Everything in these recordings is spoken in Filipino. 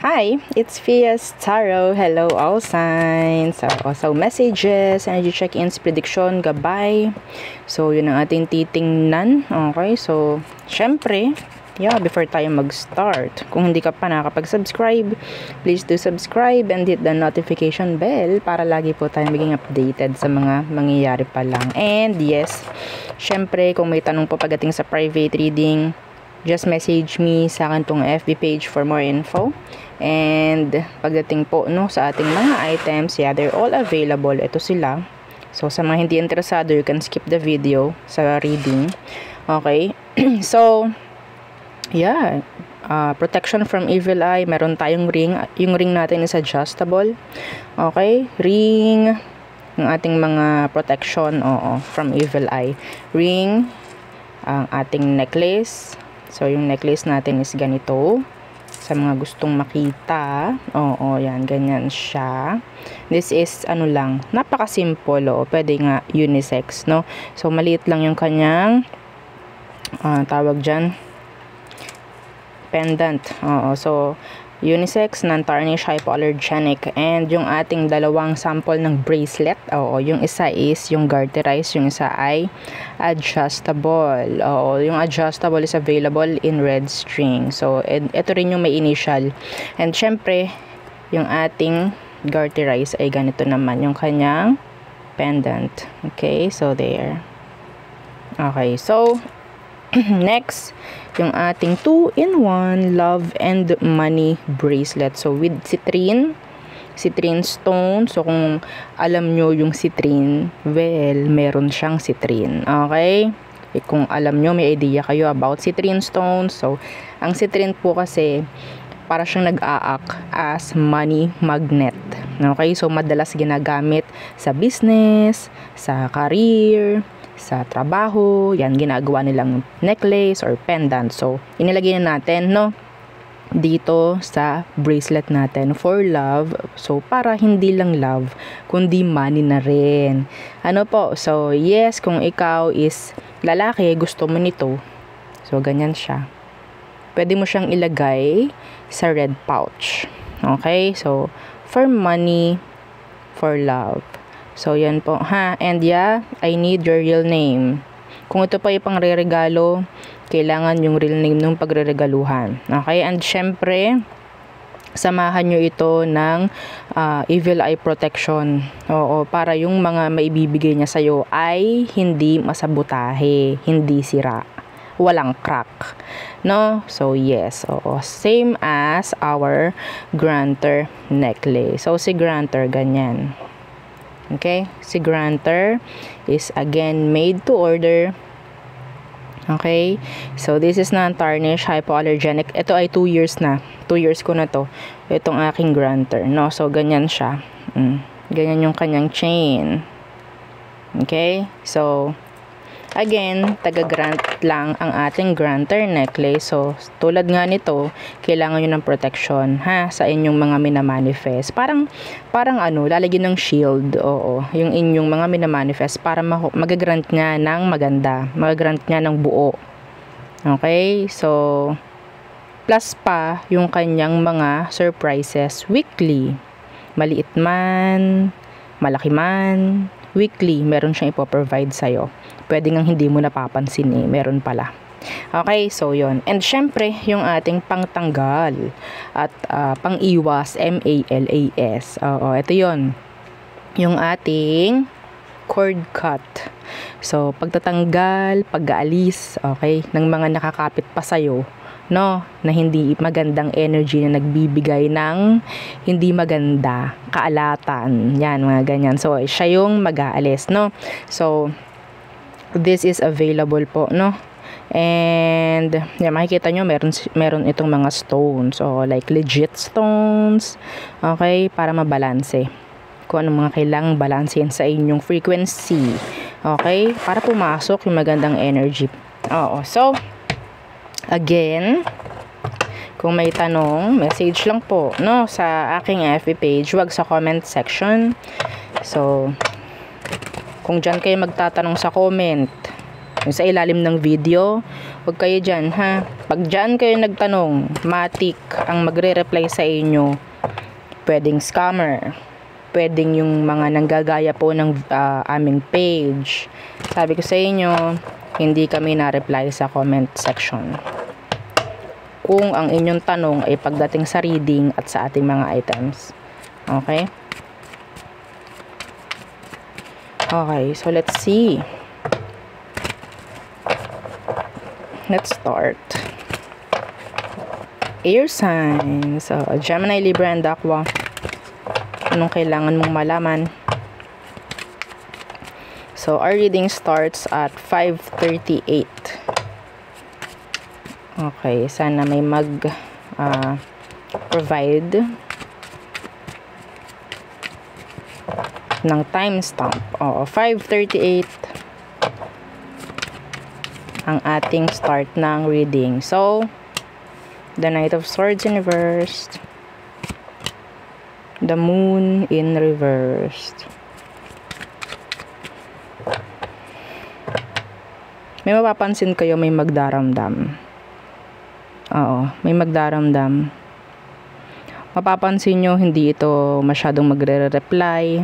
Hi, it's Fias Tarot. Hello, all signs. So messages, energy check-ins, prediction, gabay. So, yun ang ating titingnan. Okay, so, syempre, before tayo mag-start, kung hindi ka pa nakakapag-subscribe, please do subscribe and hit the notification bell para lagi po tayo maging updated sa mga mangyayari pa lang. And yes, syempre, kung may tanong po pagdating sa private reading, just message me sa akin pong FB page for more info. And pagdating po sa ating mga items, they're all available. Ito sila. So sa mga hindi interesado, you can skip the video sa reading. Okay. So protection from evil eye. Meron tayong ring. Yung ring natin is adjustable. Okay. Ring ng ating mga protection from evil eye. Ring, ang ating necklace. So, yung necklace natin is ganito. Sa mga gustong makita. Yan. Ganyan siya. This is, napaka-simple, Pwede nga unisex, no? So, maliit lang yung kanyang, tawag dyan, pendant. So, unisex, non-tarnish, hypoallergenic. And yung ating dalawang sample ng bracelet, yung isa is yung garterized, yung isa ay adjustable. Yung adjustable is available in red string. So, ito rin yung may initial. And syempre, yung ating garterized ay ganito naman yung kanyang pendant. Okay, so there. Okay, so next, yung ating 2-in-1 love and money bracelet. So, with citrine stone. So, kung alam nyo yung citrine, well, meron siyang citrine. Okay? Kung alam nyo, may idea kayo about citrine stone. So, ang citrine po kasi, para siyang nag-a-act as money magnet. Okay? So, madalas ginagamit sa business, sa career, sa trabaho, yan ginagawa nilang necklace or pendant. So, inilagay na natin, dito sa bracelet natin for love. So, para hindi lang love, kundi money na rin. So, yes, kung ikaw is lalaki, gusto mo nito. So, ganyan siya. Pwede mo siyang ilagay sa red pouch. Okay? So, for money, for love. So, yan po, And I need your real name. Kung ito pa yung pang-re-regalo, kailangan yung real name ng pagre-regaluhan. Okay? And syempre, samahan nyo ito ng evil eye protection. Para yung mga maibibigay niya sa'yo ay hindi masabotahe, hindi sira. Walang crack. No? So, yes. Same as our granter necklace. So, si granter, ganyan. Okay, si granter is again made to order. Okay, so this is non-tarnish, hypoallergenic. Ito ay 2 years na. 2 years ko na to. Itong aking granter, no? So, ganyan siya. Ganyan yung kanyang chain. Okay, so again, taga-grant lang ang ating granter necklace. So, tulad nga nito, kailangan nyo ng protection, sa inyong mga minamanifest. Parang lalagyan ng shield, yung inyong mga minamanifest para magagrant niya ng maganda, magagrant niya ng buo. Okay? So, plus pa yung kanyang mga surprises weekly. Maliit man, malaki man, weekly, meron siyang ipoprovide sa'yo. Pwede nga hindi mo napapansin meron pala. Okay, so yon. And syempre, yung ating pangtanggal at pang-iwas, MALAS. Ito yon. Yung ating cord cut. So, pagtatanggal, pag-aalis, ng mga nakakapit pa sa'yo, na hindi magandang energy na nagbibigay ng hindi maganda, kaalatan, yan, mga ganyan. So, siya yung mag-aalis, So, this is available po, And, makikita nyo, meron itong mga stones, like legit stones, okay, para mabalanse. Kung anong mga kailangang balansehin sa inyong frequency, okay, para pumasok yung magandang energy. So, again, kung may tanong, message lang po, sa aking FB page, wag sa comment section. So, kung dyan kayo magtatanong sa comment, Yung sa ilalim ng video, huwag kayo dyan, ha? Pag dyan kayo nagtanong, matik ang magre-reply sa inyo. Pwedeng scammer. Pwedeng yung mga nanggagaya po ng aming page. Sabi ko sa inyo, hindi kami na-reply sa comment section. Kung ang inyong tanong ay pagdating sa reading at sa ating mga items. Okay? Okay, so let's see. Let's start. Air signs. So, Gemini, Libra, and Aqua. Anong kailangan mong malaman? So, our reading starts at 5:38. Okay, sana may provide ng timestamp. 5:38 ang ating start ng reading. So, the Knight of Swords in reverse. The Moon in reverse. May mapapansin kayo may magdaramdam. Oo, may magdaramdam. Mapapansin nyo hindi ito masyadong magre-reply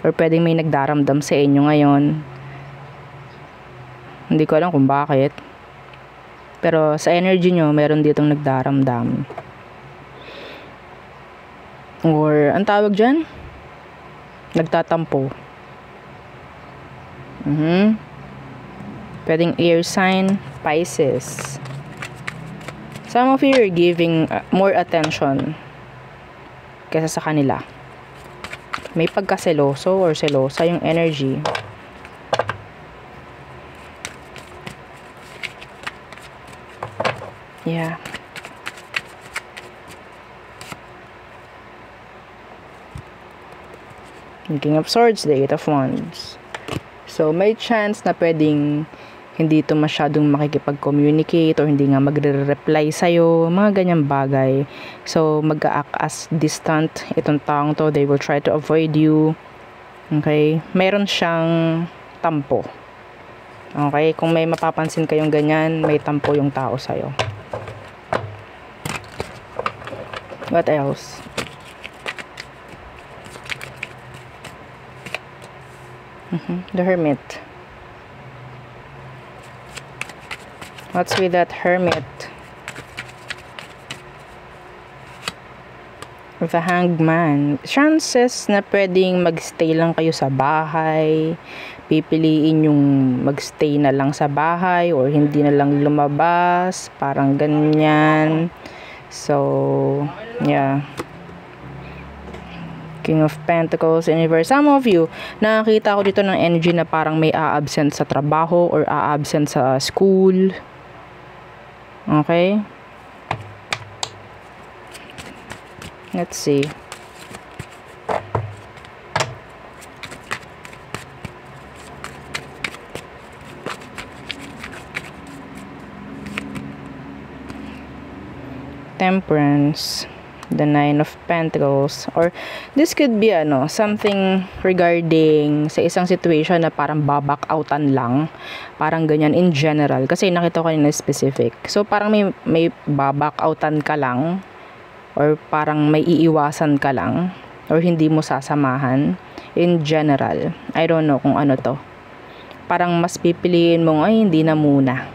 or pwedeng may nagdaramdam sa inyo ngayon. Hindi ko alam kung bakit. Pero sa energy nyo, meron ditong nagdaramdam. Or, ang tawag dyan? Nagtatampo. Pwedeng air sign, Pisces. Some of you are giving more attention kaysa sa kanila. May pagkaseloso or selosa yung energy. Yeah. King of Swords, the Eight of Wands. So, may chance na pwedeng hindi ito masyadong makikipag-communicate or hindi nga magre-reply sa'yo, mga ganyang bagay. So, mag-a-act as distant itong taong to. They will try to avoid you. Okay? Meron siyang tampo. Okay? Kung may mapapansin kayong ganyan, may tampo yung tao sa'yo. What else? The Hermit. What's with that Hermit? The Hangman. Chances na pwedeng magstay lang kayo sa bahay. Pipiliin yung magstay na lang sa bahay or hindi na lang lumabas. Parang ganyan. So, yeah. King of Pentacles in reverse. Some of you, nakakita ko dito ng energy na parang may a-absent sa trabaho or a-absent sa school. Okay? Let's see. Temperance, the Nine of Pentacles, or this could be something regarding sa isang situation na parang baback outan lang, parang ganyan in general, kasi nakita ko na specific. So parang may baback outan ka lang, or parang may iiwasan ka lang, or hindi mo sasamahan in general. I don't know kung ano to. Parang mas pipiliin mong ay hindi na muna,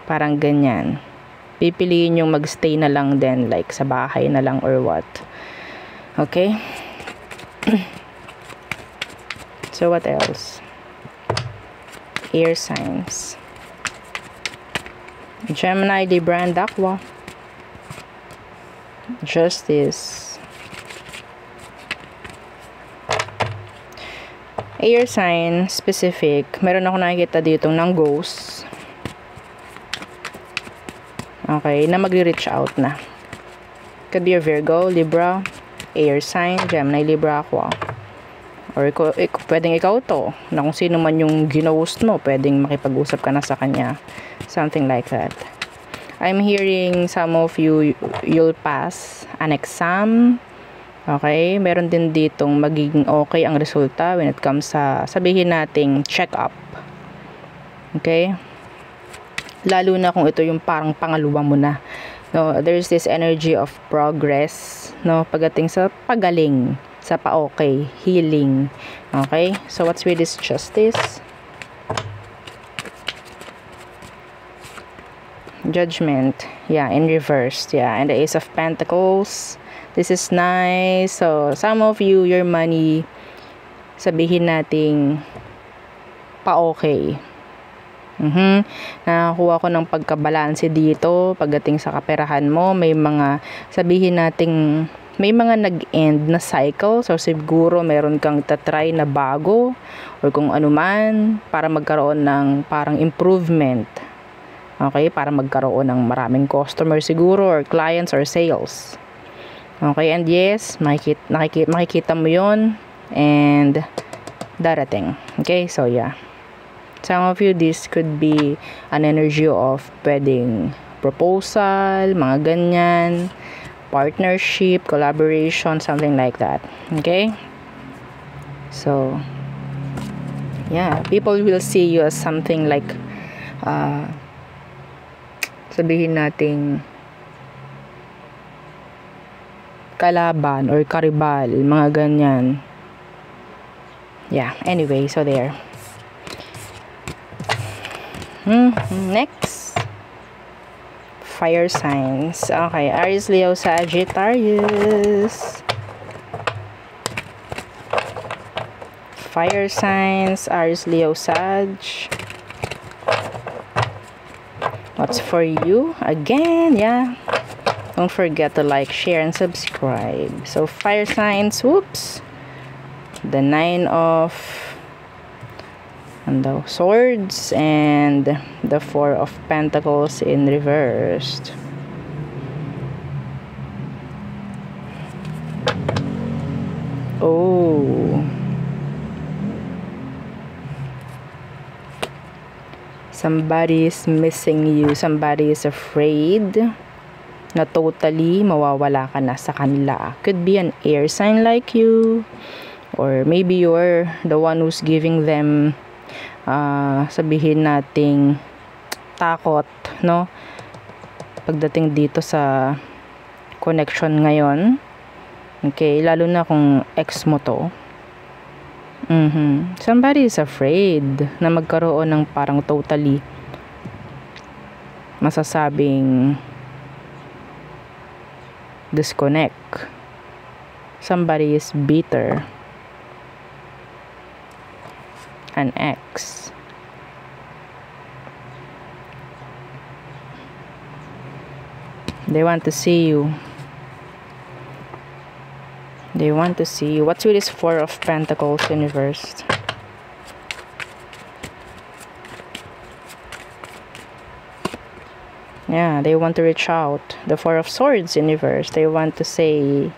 parang ganyan. Pipiliin yung magstay na lang din, like sa bahay na lang or what. Okay? So what else? Air signs. Gemini, Libra, and Aqua. Justice. Air sign specific. Meron ako nakikita dito ng ghost. Okay, na magre-reach out na. Could be a Virgo, Libra, air sign, Gemini, Libra, Aqua. Or pwedeng ikaw to, na kung sino man yung ginost mo, pwedeng makipag-usap ka na sa kanya. Something like that. I'm hearing some of you, you'll pass an exam. Okay, meron din ditong magiging okay ang resulta when it comes sa, sabihin nating check-up. Okay? Lalo na kung ito yung parang pangalawa mo na. No, there's this energy of progress, no, pagdating sa pagaling, sa pa-okay, healing. Okay? So what's with this justice? Judgment. Yeah, in reverse. Yeah, and the Ace of Pentacles. This is nice. So some of you, your money, sabihin nating pa-okay. Nakakuha ko ng pagkabalanse dito pagdating sa kaperahan mo. May mga, sabihin nating may mga nag-end na cycle. So siguro meron kang tatry na bago or kung ano man para magkaroon ng parang improvement. Okay, para magkaroon ng maraming customer siguro or clients or sales. Okay, and yes, makikita mo yon and darating. Okay, so yeah. Some of you, this could be an energy of pwedeng proposal, mga ganyan, partnership, collaboration, something like that. Okay? So, yeah, people will see you as something like, sabihin nating kalaban or karibal, mga ganyan. Yeah, anyway, so there. Next, fire signs. Okay, Aries, Leo, Sagittarius. Fire signs, Aries, Leo, Sag. What's for you? Again, yeah. Don't forget to like, share, and subscribe. So, fire signs, whoops. The 9 of Swords and the 4 of Pentacles in reversed. Oh. Somebody is missing you. Somebody is afraid na totally mawawala ka na sa kanila. Could be an air sign like you, or maybe you're the one who's giving them sabihin nating takot, no, pagdating dito sa connection ngayon. Okay, lalo na kung ex mo to. Somebody is afraid na magkaroon ng parang totally masasabing disconnect. Somebody is bitter. An ex. They want to see you. They want to see you. What's with this 4 of Pentacles in reverse? Yeah, they want to reach out. The 4 of Swords in reverse. They want to say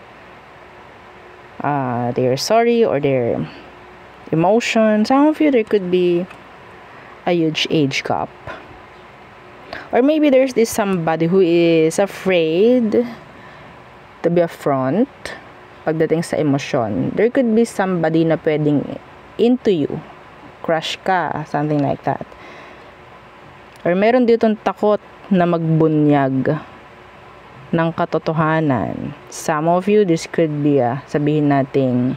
they're sorry or they're emotions. Some of you, there could be a huge age gap, or maybe there's this somebody who is afraid to be upfront pagdating sa emosyon. There could be somebody na pwedeng into you, crush ka, something like that, or meron ditong takot na magbunyag ng katotohanan. Some of you, this could be sabihin nating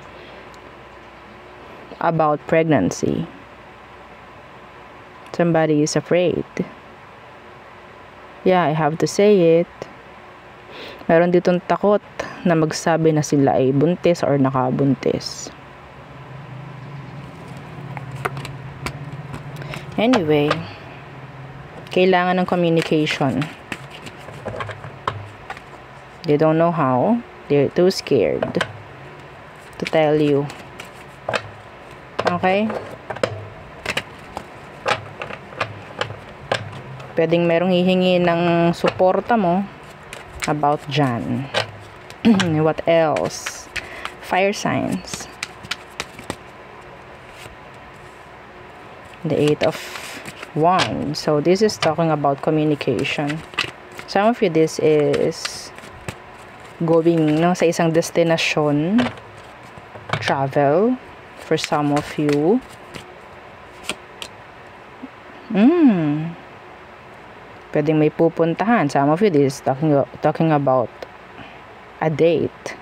about pregnancy. Somebody is afraid. Yeah, I have to say it. Meron ditong takot na magsabi na sila ay buntis or nakabuntis. Anyway, kailangan ng communication. They don't know how. They're too scared to tell you. Okay? Pwedeng merong hihingi ng suporta mo about dyan. What else? Fire signs. The 8 of Wands. So this is talking about communication. Some of you, this is going sa isang destination, travel for some of you. Pwedeng may pupuntahan. Some of you, this is talking about a date.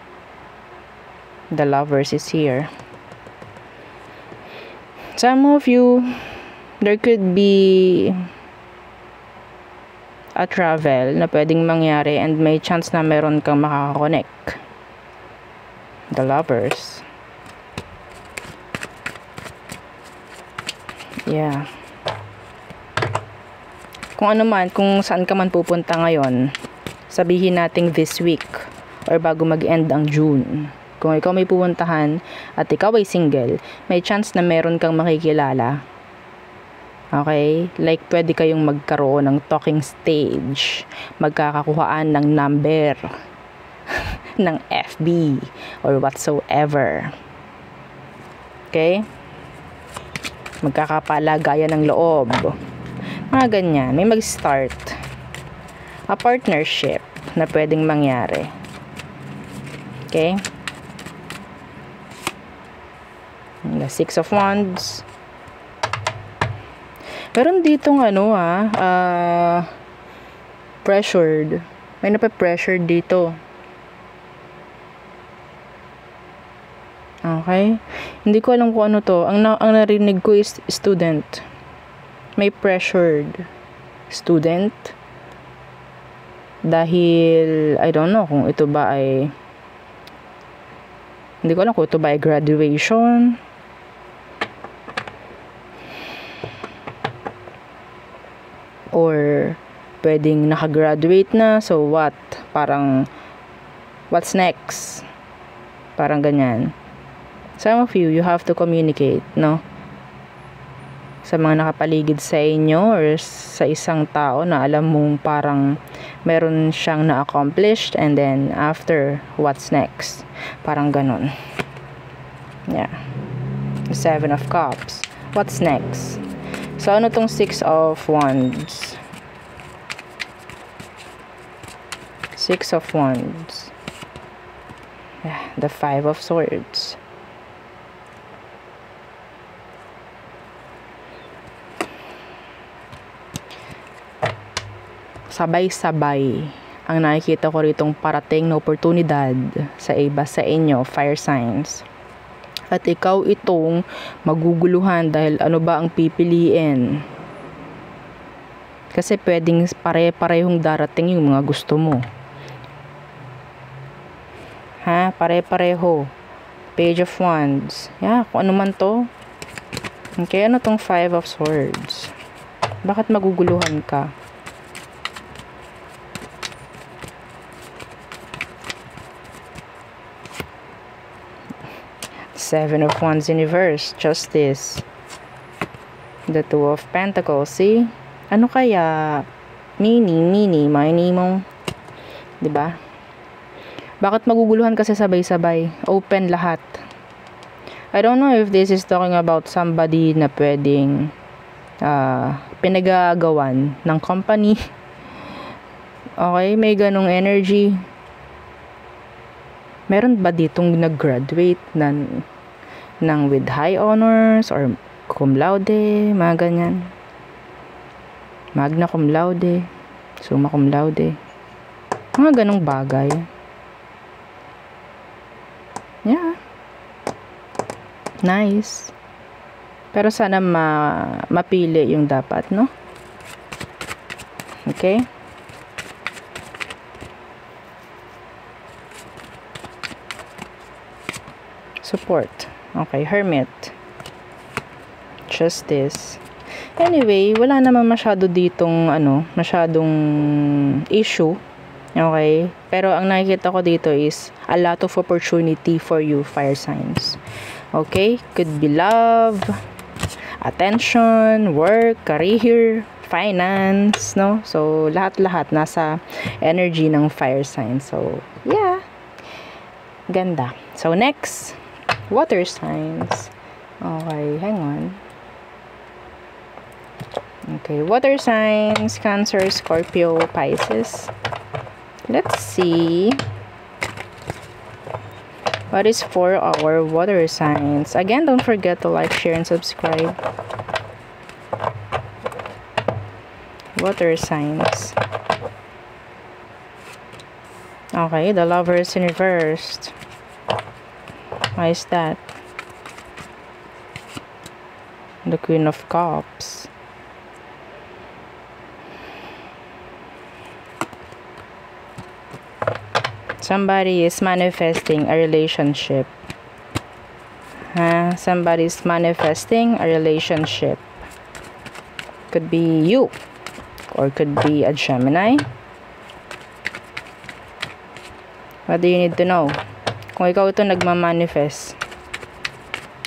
The Lovers is here. Some of you, there could be a travel na pwedeng mangyari and may chance na meron kang makakakonect. The Lovers. Yeah. Kung ano man, kung saan ka man pupunta ngayon, sabihin nating this week or bago mag-end ang June. Kung ikaw may pupuntahan at ikaw ay single, may chance na meron kang makikilala. Okay? Like, pwede kayong magkaroon ng talking stage. Magkakakuhaan ng number ng FB or whatsoever. Okay? Magkakapalagayan ng loob. Mga ganyan. May mag-start. A partnership na pwedeng mangyari. Okay? The Six of Wands. Meron ditong pressured. May nape-pressured dito. Okay? Hindi ko alam kung ano to. Ang narinig ko is student. May pressured student. Dahil, I don't know kung ito ba ay, hindi ko alam kung ito ba ay graduation. Or pwedeng nakagraduate na, so what? Parang what's next? Parang ganyan. Some of you have to communicate, no? Sa mga nakapaligid sa inyo or sa isang tao na alam mong parang meron siyang na-accomplished and then after, what's next? Parang ganun. Yeah. The Seven of Cups. What's next? So, ano tong Six of Wands? Six of Wands. Yeah, the Five of Swords. Sabay-sabay ang nakikita ko ritong parating na oportunidad sa iba sa inyo, fire signs. At ikaw itong maguguluhan dahil ano ba ang pipiliin. Kasi pwedeng pare-parehong darating yung mga gusto mo. Ha? Pare-pareho. Page of Wands. Yeah, kung ano man to. Okay, ano tong Five of Swords? Bakit maguguluhan ka? Seven of Wands in reverse. Justice. The Two of Pentacles. See? Ano kaya? Mini, mo. Diba? Bakit maguguluhan kasi sabay-sabay? Open lahat. I don't know if this is talking about somebody na pwedeng pinagagawan ng company. Okay? May ganong energy. Meron ba ditong nag-graduate ng with high honors or cum laude, mga ganyan. Magna cum laude, summa cum laude. Mga ganong bagay. Yeah. Nice. Pero sana mapili yung dapat, no? Okay? Support. Okay, Hermit. Justice. Anyway, wala naman masyado ditong masyadong issue. Okay? Pero ang nakikita ko dito is a lot of opportunity for you, fire signs. Okay? Could be love, attention, work, career, finance, no? So, lahat-lahat nasa energy ng fire sign. So, yeah. Ganda. So, next, water signs. Okay, hang on. Okay, water signs, Cancer, Scorpio, Pisces. Let's see what is for our water signs. Again, don't forget to like, share, and subscribe. Water signs. Okay, the Lovers in reversed. Why is that? The Queen of Cups. Somebody is manifesting a relationship. Somebody is manifesting a relationship. Could be you. Or could be a Gemini. What do you need to know? Kung ikaw ito nagmamanifest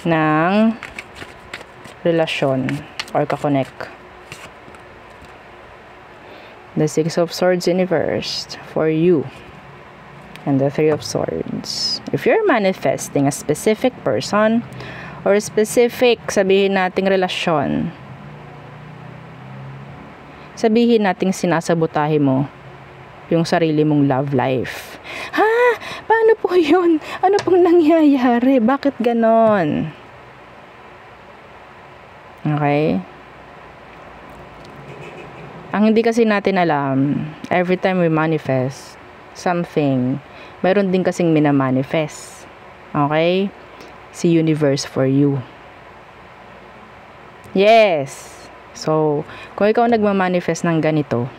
ng relasyon or kakonek. The Six of Swords in reverse for you. And the Three of Swords. If you're manifesting a specific person or a specific, sabihin nating relasyon, sabihin nating sinasabotahe mo yung sarili mong love life. Ha? Paano po yun? Ano pong nangyayari? Bakit ganon? Okay? Ang hindi kasi natin alam, every time we manifest something, meron din kasing minamanifest. Okay? Si universe for you. Yes! So, kung ikaw nagmamanifest ng ganito,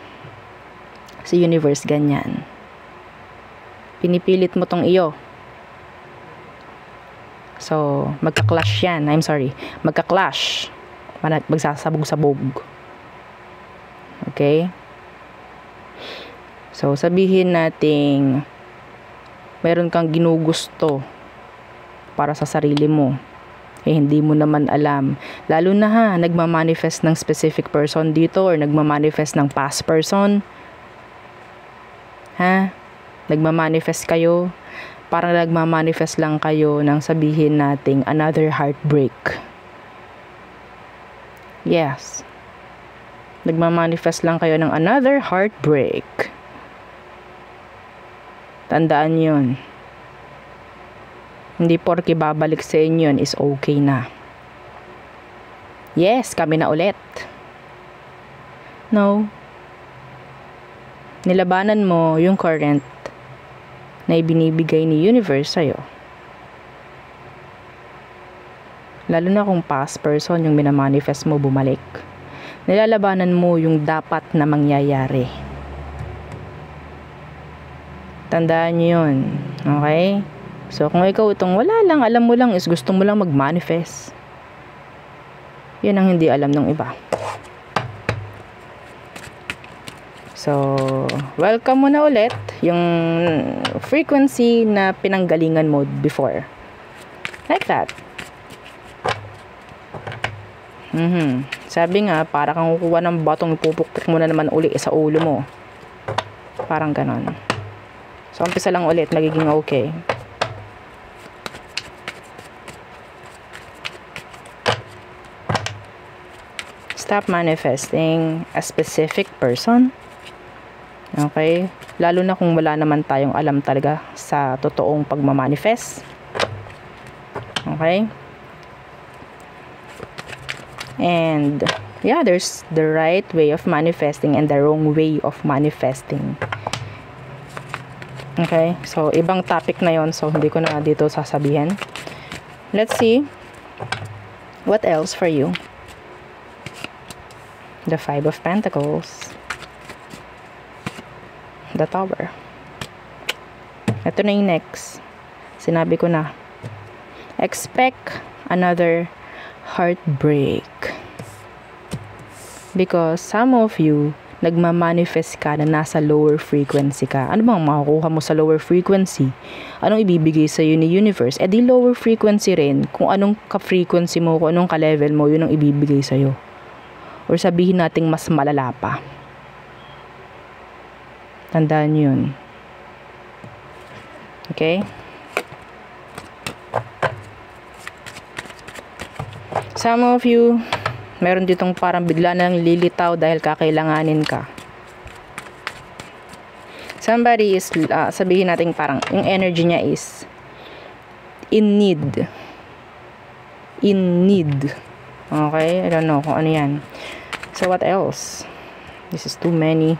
si universe ganyan. Pinipilit mo tong iyo. So, magka-clash yan. Magka-clash. Magsasabog-sabog. Okay? So, sabihin nating meron kang ginugusto para sa sarili mo. Hindi mo naman alam. Lalo na nagmamanifest ng specific person dito or nagmamanifest ng past person. Nagmamanifest kayo. Parang nagmamanifest lang kayo ng sabihin nating another heartbreak. Yes. Nagmamanifest lang kayo ng another heartbreak. Tandaan yun. Hindi porke babalik sa inyo yun is okay na. Yes, kami na ulit. No. Nilabanan mo yung current na ibinibigay ni universe sa'yo. Lalo na kung past person yung minamanifest mo bumalik. Nilalabanan mo yung dapat na mangyayari. Tandaan nyo yun. Okay? So, kung ikaw itong wala lang, alam mo lang is gusto mo lang mag-manifest. Yan ang hindi alam ng iba. So, welcome mo na ulit yung frequency na pinanggalingan mo before. Like that. Sabi nga, para kang kukuha ng batong ipupukpuk mo na naman uli sa ulo mo. Parang ganon. So, umpisa lang ulit, magiging okay. Stop manifesting a specific person. Okay? Lalo na kung wala naman tayong alam talaga sa totoong pagmamanifest. Okay? And, yeah, there's the right way of manifesting and the wrong way of manifesting. Okay? So, ibang topic na yon, so hindi ko na dito sasabihin. Let's see what else for you. The Five of Pentacles. The Tower. Ito na yung next. Sinabi ko na. Expect another heartbreak. Because some of you, nagmamanifest ka na nasa lower frequency ka. Ano bang makukuha mo sa lower frequency? Anong ibibigay sa'yo ni universe? Eh di lower frequency rin. Kung anong ka-frequency mo, kung anong ka-level mo, yun ang ibibigay sa'yo. Or sabihin nating mas malala pa. Tandaan yun. Okay? Some of you, meron ditong parang bigla nang lilitaw dahil kakailanganin ka. Somebody is, sabihin natin parang, yung energy niya is in need. In need. Okay? I don't know kung ano yan. So, what else? This is too many.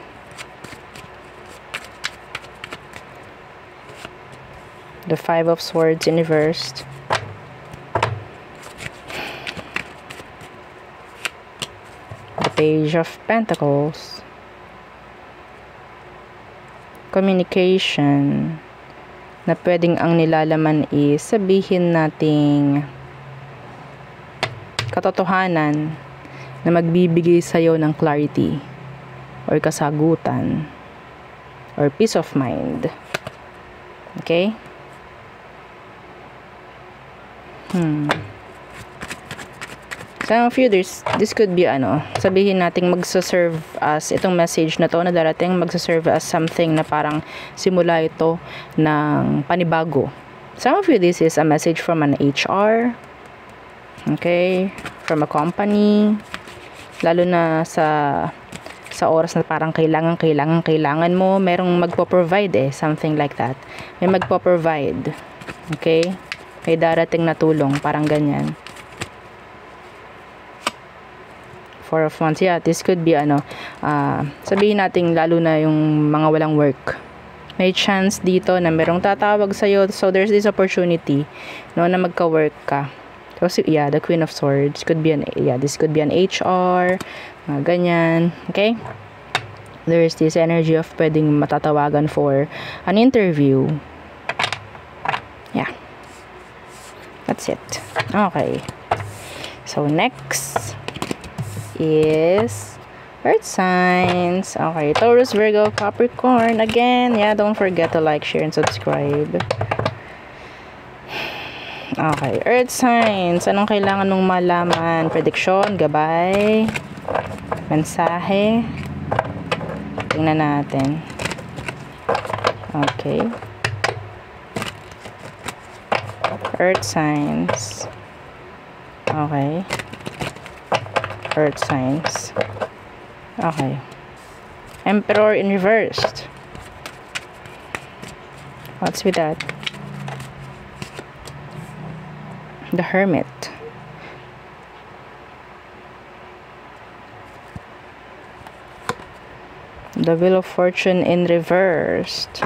The Five of Swords in reversed. The Page of Pentacles. Communication. Na pwedeng ang nilalaman is sabihin nating katotohanan na magbibigay sa'yo ng clarity or kasagutan or peace of mind. Okay? Some of you, this could be sabihin nating magsaserve as itong message na to na darating, magsaserve as something na parang simula ito ng panibago. Some of you, this is a message from an HR, okay, from a company, lalo na sa oras na parang kailangan mo, merong magpo-provide something like that. May magpo-provide, okay? May darating na tulong, parang ganyan. Four of Wands, yeah, this could be sabihin natin lalo na yung mga walang work. May chance dito na merong tatawag sa'yo, so there's this opportunity, no, na magka-work ka. So, yeah, the Queen of Swords could be this could be an HR, ganyan, okay? There's this energy of pwedeng matatawagan for an interview. Yeah. That's it. Okay. So, next is Earth signs. Okay. Taurus, Virgo, Capricorn. Again, yeah, don't forget to like, share, and subscribe. Okay. Earth signs. Anong kailangan mong malaman? Prediction, gabay, mensahe. Tingnan natin. Okay. Earth signs. Okay. Earth signs. Okay. Emperor in reversed. What's with that? The Hermit. The Wheel of Fortune in reversed.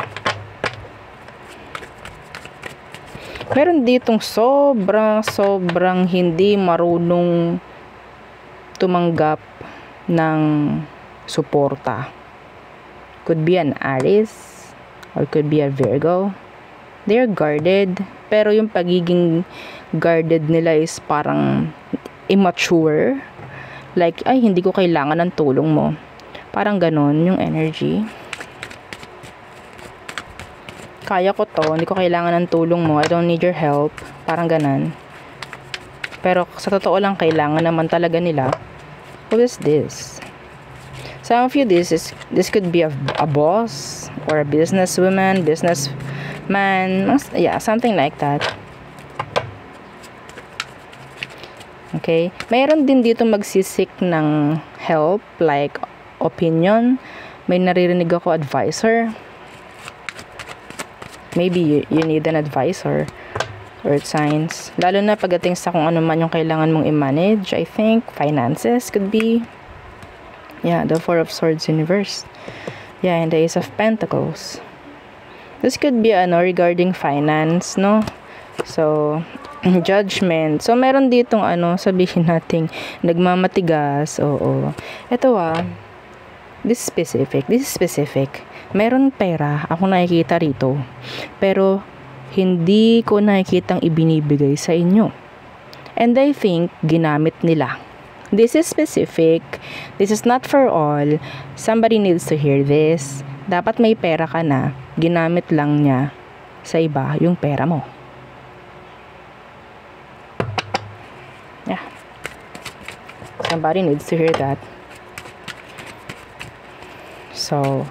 Meron ditong sobrang hindi marunong tumanggap ng suporta. Could be an Aries or could be a Virgo. They're guarded, pero yung pagiging guarded nila is parang immature. Like, ay, hindi ko kailangan ng tulong mo. Parang ganon yung energy. Kaya ko to, hindi ko kailangan ng tulong mo, I don't need your help, parang ganan. Pero sa totoo lang, kailangan naman talaga nila. Who is this? Some of you, this could be a boss or a businesswoman, businessman, yeah, something like that. Okay, mayroon din dito magsisik ng help, like opinion. May naririnig ako advisor. Maybe you need an advisor. Earth signs. Lalo na pagdating sa kung ano man yung kailangan mong i-manage. I think finances could be. Yeah, the Four of Swords in reverse. Yeah, and the Ace of Pentacles. This could be regarding finance, no? So, judgment. So, meron ditong sabihin nating nagmamatigas. Oo. Ito this is specific. Meron pera ako nakikita rito, pero hindi ko nakikitang ibinibigay sa inyo. And I think ginamit nila. This is specific. This is not for all. Somebody needs to hear this. Dapat may pera ka na, ginamit lang niya sa iba yung pera mo. Yeah. Somebody needs to hear that. So,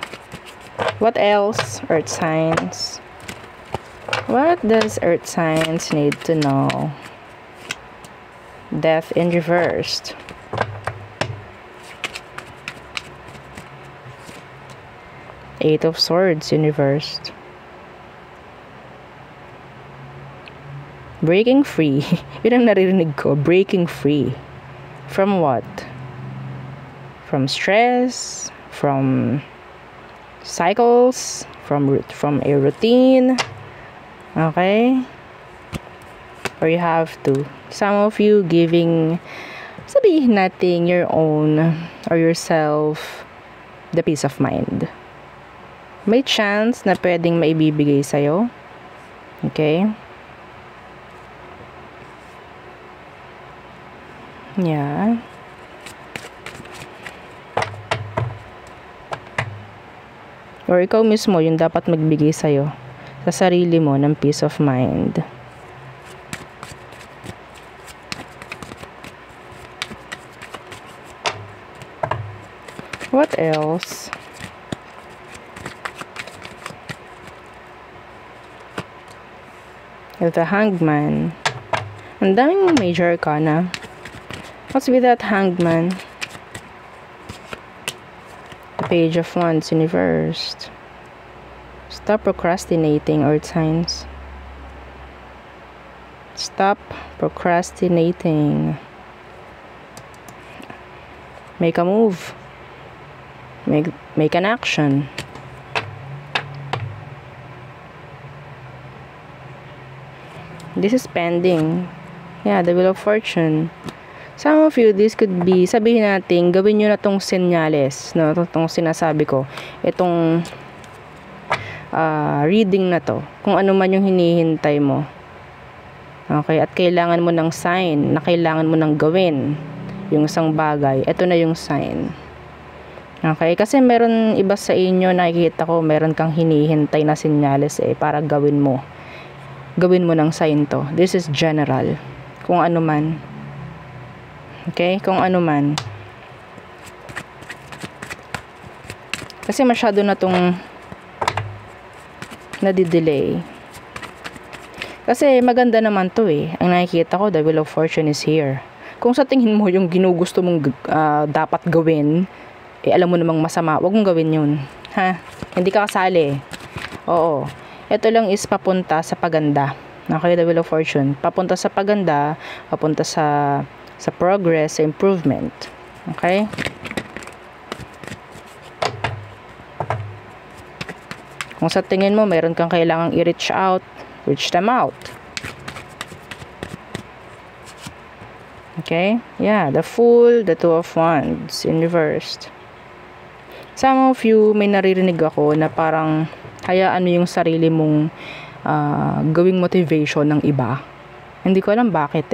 what else? Earth signs. What does Earth signs need to know? Death in reversed. Eight of Swords in reversed. Breaking free. Yun ang naririnig ko. Breaking free. From what? From stress? from cycles, from a routine. Okay? Or you have to. Some of you giving, sabihin natin, your own or yourself the peace of mind. May chance na pwedeng maibibigay sa'yo. Okay? Yeah. Or ikaw mismo yung dapat magbigay sa'yo, sa sarili mo ng peace of mind. What else? The Hangman. Ang daming major arcana. What's with that Hangman? The Page of Wands reversed. Stop procrastinating, Earth signs. Stop procrastinating. Make a move. Make an action. This is pending. Yeah, the Wheel of Fortune. Some of you, this could be, sabihin natin, gawin nyo na tong senyales, no? Itong sinasabi ko. Itong reading na to. Kung ano man yung hinihintay mo. Okay? At kailangan mo ng sign na kailangan mo ng gawin. Yung isang bagay. Ito na yung sign. Okay? Kasi meron iba sa inyo, nakikita ko, meron kang hinihintay na senyales para gawin mo. Gawin mo ng sign to. This is general. Kung ano man. Okay? Kung ano man. Kasi masyado na tong nadidelay. Kasi maganda naman to Ang nakikita ko, the Wheel of Fortune is here. Kung sa tingin mo yung ginugusto mong dapat gawin, alam mo namang masama, wag mong gawin yun. Ha? Hindi ka kasali. Oo. Ito lang is papunta sa paganda. Okay, the Wheel of Fortune. Papunta sa paganda, papunta sa progress, sa improvement. Okay? Kung sa tingin mo, mayroon kang kailangang i-reach out, reach them out. Okay? Yeah, the Fool, the Two of Wands in reversed. Some of you, may naririnig ako na parang hayaan mo yung sarili mong gawing motivation ng iba. Hindi ko alam bakit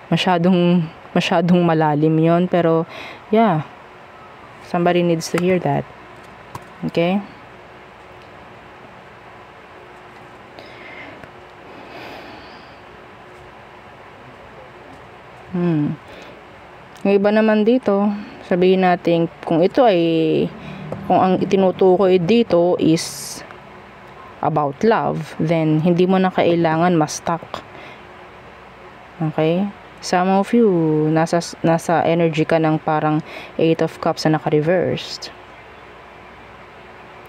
Masyadong malalim yon, pero yeah, somebody needs to hear that. Okay? Yung iba naman dito, sabihin natin, kung ang itinutukoy dito is about love, then hindi mo na kailangan ma-stuck. Okay? Some of you, nasa energy ka ng parang 8 of Cups na naka-reversed.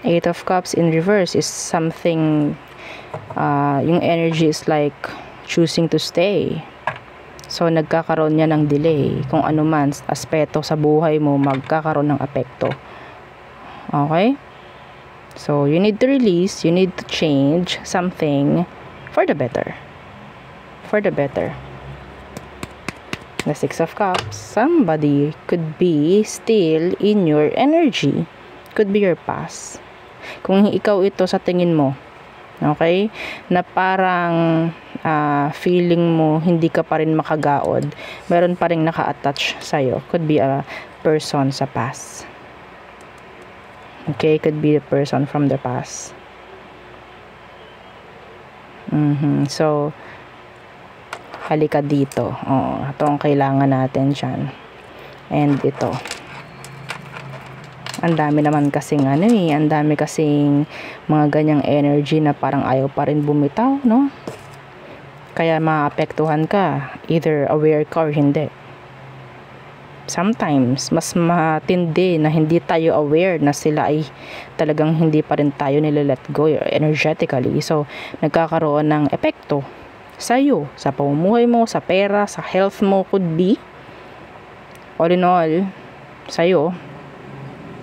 8 of Cups in reverse is something, yung energy is like choosing to stay. So, nagkakaroon niya ng delay. Kung ano man, aspeto sa buhay mo, magkakaroon ng apekto. Okay? So, you need to release, you need to change something for the better. For the better. The 6 of Cups, somebody could be still in your energy. Could be your past. Kung ikaw ito sa tingin mo, okay, na parang feeling mo hindi ka pa rin makagaod, meron pa rin naka-attach sa'yo. Could be a person sa past. Okay, could be a person from the past. So, halika dito. Ito ang kailangan natin dyan. And ito. Ang dami naman kasing ang dami kasing mga ganyang energy na parang ayaw pa rin bumitaw, no? Kaya maapektuhan ka, either aware ka or hindi. Sometimes, mas matindi na hindi tayo aware na sila ay talagang hindi pa rin tayo nila-let go energetically. So, nagkakaroon ng epekto sa'yo, sa pamumuhay mo, sa pera, sa health mo, could be. All in all, sa'yo.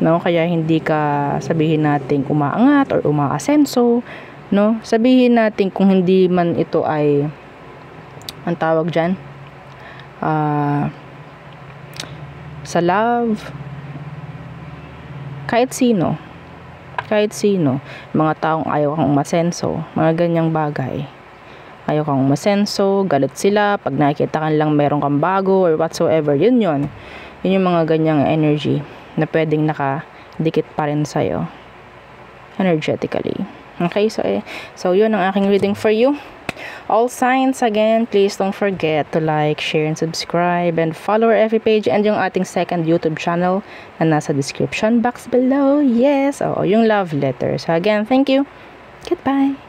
no? Kaya hindi ka sabihin natin umaangat or umaasenso, no? Sabihin natin kung hindi man ito ay ang tawag diyan sa love, kahit sino, mga taong ayaw kang umasenso, mga ganyang bagay. Ayaw kang umasenso, galit sila, pag nakikita ka lang meron kang bago or whatsoever, yun yung mga ganyang energy na pwedeng nakadikit pa rin sa'yo energetically. Okay, so yun ang aking reading for you. All signs, again, please don't forget to like, share, and subscribe, and follow our FB page and yung ating second YouTube channel na nasa description box below. Yes, yung love letter. So again, thank you. Goodbye.